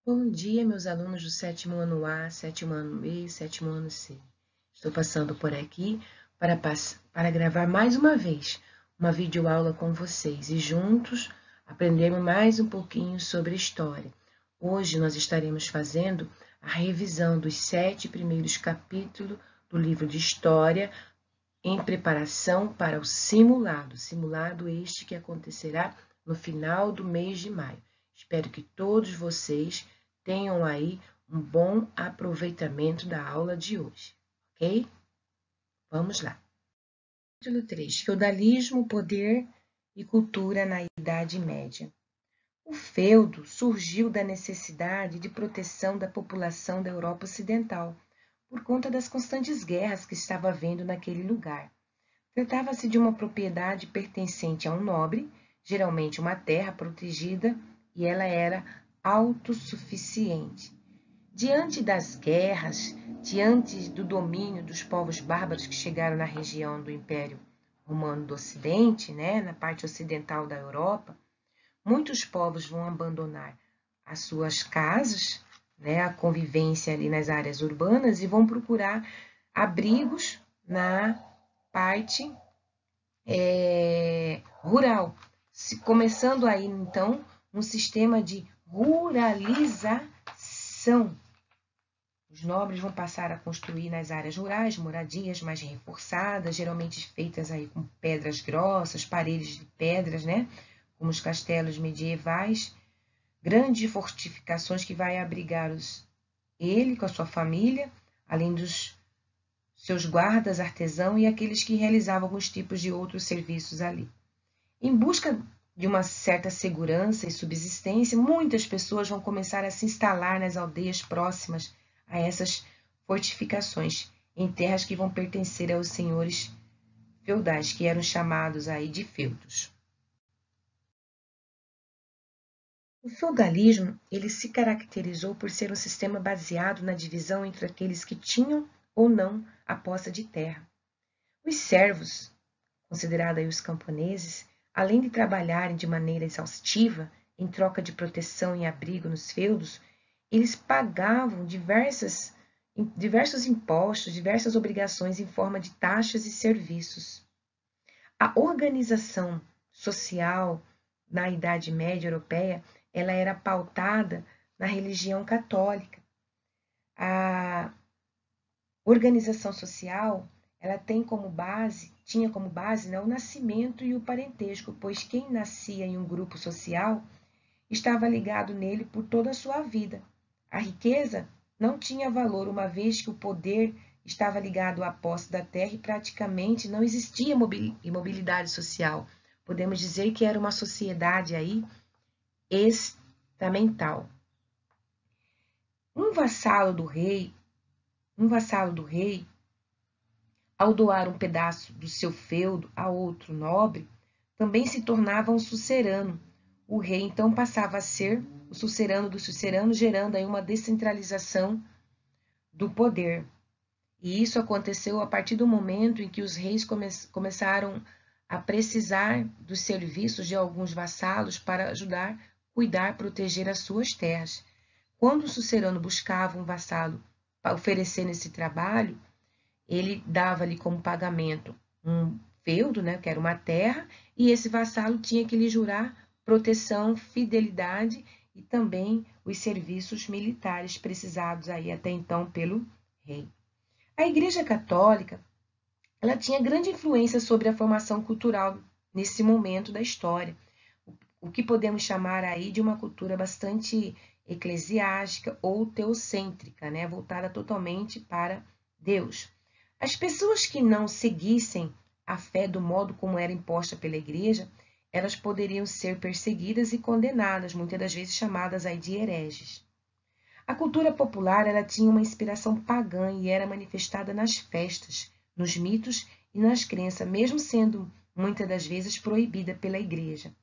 Bom dia, meus alunos do sétimo ano A, sétimo ano B e sétimo ano C. Estou passando por aqui para gravar mais uma vez uma videoaula com vocês e juntos aprendermos mais um pouquinho sobre história. Hoje nós estaremos fazendo a revisão dos 7 primeiros capítulos do livro de História em preparação para o simulado este que acontecerá no final do mês de maio. Espero que todos vocês tenham aí um bom aproveitamento da aula de hoje, ok? Vamos lá. Capítulo 3. Feudalismo, poder e cultura na Idade Média. O feudo surgiu da necessidade de proteção da população da Europa Ocidental, por conta das constantes guerras que estava havendo naquele lugar. Tratava-se de uma propriedade pertencente a um nobre, geralmente uma terra protegida, e ela era autossuficiente. Diante das guerras, diante do domínio dos povos bárbaros que chegaram na região do Império Romano do Ocidente, na parte ocidental da Europa, muitos povos vão abandonar as suas casas, a convivência ali nas áreas urbanas e vão procurar abrigos na parte rural, começando aí então um sistema de ruralização. Os nobres vão passar a construir nas áreas rurais moradias mais reforçadas, geralmente feitas aí com pedras grossas, paredes de pedras, como os castelos medievais, grandes fortificações que vai abrigar ele com a sua família, além dos seus guardas, artesãos e aqueles que realizavam alguns tipos de outros serviços ali. Em busca de uma certa segurança e subsistência, muitas pessoas vão começar a se instalar nas aldeias próximas a essas fortificações, em terras que vão pertencer aos senhores feudais, que eram chamados aí de feudos. O feudalismo, ele se caracterizou por ser um sistema baseado na divisão entre aqueles que tinham ou não a posse de terra. Os servos, considerados os camponeses, além de trabalharem de maneira exaustiva, em troca de proteção e abrigo nos feudos, eles pagavam diversos impostos, diversas obrigações em forma de taxas e serviços. A organização social na Idade Média Europeia, ela era pautada na religião católica. A organização social, ela tinha como base, o nascimento e o parentesco, pois quem nascia em um grupo social estava ligado nele por toda a sua vida. A riqueza não tinha valor, uma vez que o poder estava ligado à posse da terra e praticamente não existia mobilidade social. Podemos dizer que era uma sociedade aí estamental. Um vassalo do rei, ao doar um pedaço do seu feudo a outro nobre, também se tornava um sucerano. O rei então passava a ser o sucerano do sucerano, gerando aí uma descentralização do poder. E isso aconteceu a partir do momento em que os reis começaram a precisar dos serviços de alguns vassalos para ajudar, cuidar, proteger as suas terras. Quando o sucerano buscava um vassalo para oferecer esse trabalho, ele dava-lhe como pagamento um feudo, que era uma terra, e esse vassalo tinha que lhe jurar proteção, fidelidade e também os serviços militares precisados aí até então pelo rei. A Igreja Católica, ela tinha grande influência sobre a formação cultural nesse momento da história, o que podemos chamar aí de uma cultura bastante eclesiástica ou teocêntrica, voltada totalmente para Deus. As pessoas que não seguissem a fé do modo como era imposta pela Igreja, elas poderiam ser perseguidas e condenadas, muitas das vezes chamadas aí de hereges. A cultura popular, ela tinha uma inspiração pagã e era manifestada nas festas, nos mitos e nas crenças, mesmo sendo muitas das vezes proibida pela Igreja.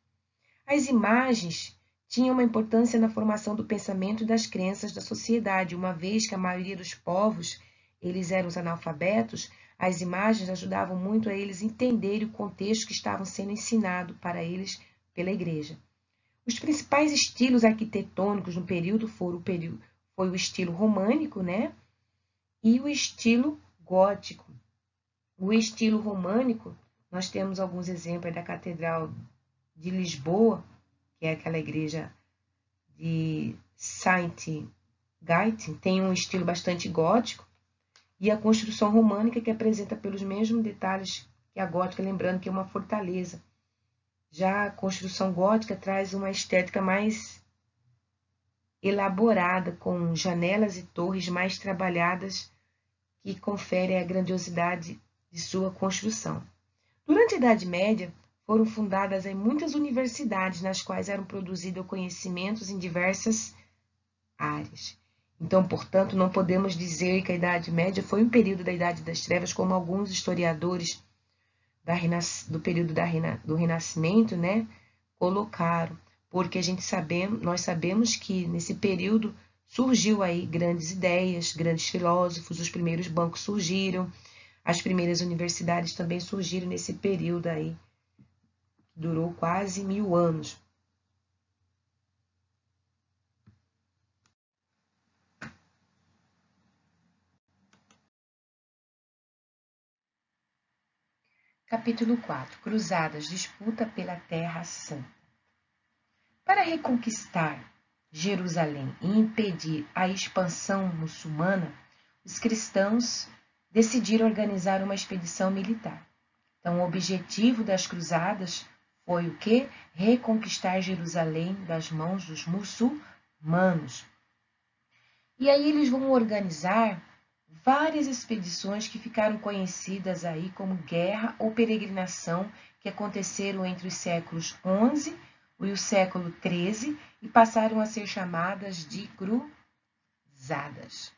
As imagens tinham uma importância na formação do pensamento e das crenças da sociedade, uma vez que a maioria dos povos eles eram os analfabetos, as imagens ajudavam muito a eles entenderem o contexto que estavam sendo ensinado para eles pela Igreja. Os principais estilos arquitetônicos no período foi o estilo românico, né? E o estilo gótico. O estilo românico, nós temos alguns exemplos da Catedral de Lisboa, que é aquela igreja de Saint-Gaitin, tem um estilo bastante gótico, e a construção românica que apresenta pelos mesmos detalhes que a gótica, lembrando que é uma fortaleza. Já a construção gótica traz uma estética mais elaborada, com janelas e torres mais trabalhadas, que confere a grandiosidade de sua construção. Durante a Idade Média, foram fundadas muitas universidades nas quais eram produzidos conhecimentos em diversas áreas. Então, portanto, não podemos dizer que a Idade Média foi um período da Idade das Trevas, como alguns historiadores do período do Renascimento, né, colocaram, porque nós sabemos que nesse período surgiu aí grandes ideias, grandes filósofos, os primeiros bancos surgiram, as primeiras universidades também surgiram nesse período aí, que durou quase 1000 anos. Capítulo 4. Cruzadas, disputa pela Terra Santa. Para reconquistar Jerusalém e impedir a expansão muçulmana, os cristãos decidiram organizar uma expedição militar. Então, o objetivo das cruzadas foi o quê? Reconquistar Jerusalém das mãos dos muçulmanos. E aí eles vão organizar várias expedições que ficaram conhecidas aí como guerra ou peregrinação, que aconteceram entre os séculos XI e o século XIII e passaram a ser chamadas de cruzadas.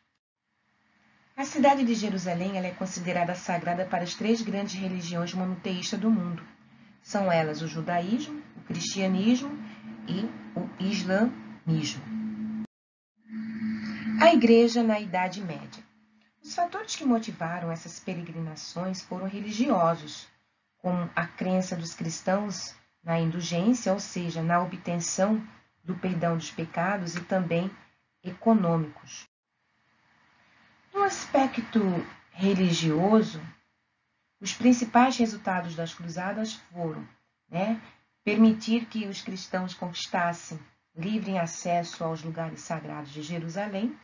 A cidade de Jerusalém ela é considerada sagrada para as 3 grandes religiões monoteístas do mundo. São elas o judaísmo, o cristianismo e o islamismo. A Igreja na Idade Média. Os fatores que motivaram essas peregrinações foram religiosos, como a crença dos cristãos na indulgência, ou seja, na obtenção do perdão dos pecados, e também econômicos. No aspecto religioso, os principais resultados das cruzadas foram, permitir que os cristãos conquistassem livre acesso aos lugares sagrados de Jerusalém.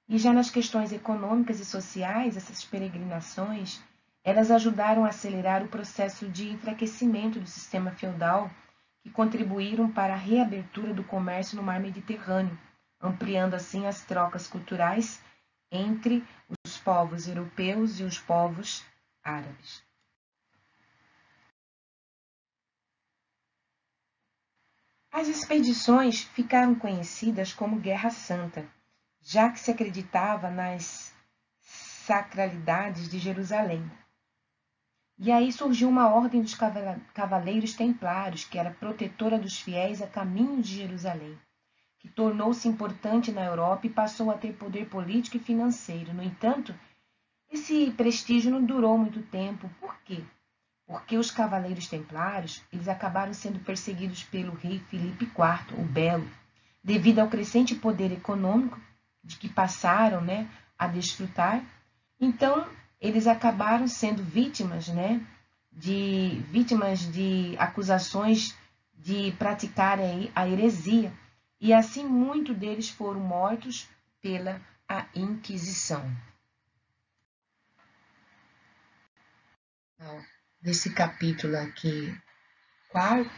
E já nas questões econômicas e sociais, essas peregrinações, elas ajudaram a acelerar o processo de enfraquecimento do sistema feudal, que contribuíram para a reabertura do comércio no mar Mediterrâneo, ampliando assim as trocas culturais entre os povos europeus e os povos árabes. As expedições ficaram conhecidas como Guerra Santa, já que se acreditava nas sacralidades de Jerusalém. E aí surgiu uma ordem dos cavaleiros templários, que era protetora dos fiéis a caminho de Jerusalém, que tornou-se importante na Europa e passou a ter poder político e financeiro. No entanto, esse prestígio não durou muito tempo. Por quê? Porque os cavaleiros templários eles acabaram sendo perseguidos pelo rei Filipe IV, o Belo, devido ao crescente poder econômico de que passaram a desfrutar. Então, eles acabaram sendo vítimas de acusações de praticarem a heresia. E assim, muitos deles foram mortos pela Inquisição. Nesse capítulo aqui, 4,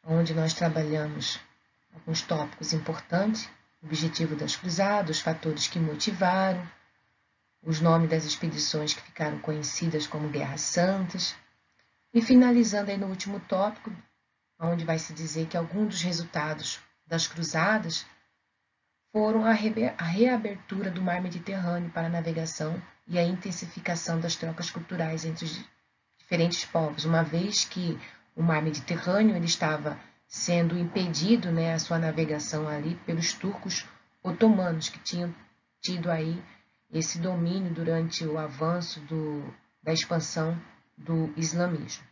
onde nós trabalhamos alguns tópicos importantes, o objetivo das cruzadas, os fatores que motivaram, os nomes das expedições que ficaram conhecidas como Guerras Santas, e finalizando aí no último tópico, onde vai se dizer que alguns dos resultados das cruzadas foram a reabertura do mar Mediterrâneo para a navegação e a intensificação das trocas culturais entre os diferentes povos, uma vez que o mar Mediterrâneo ele estava sendo impedido a sua navegação ali pelos turcos otomanos, que tinham tido aí esse domínio durante o avanço da expansão do islamismo.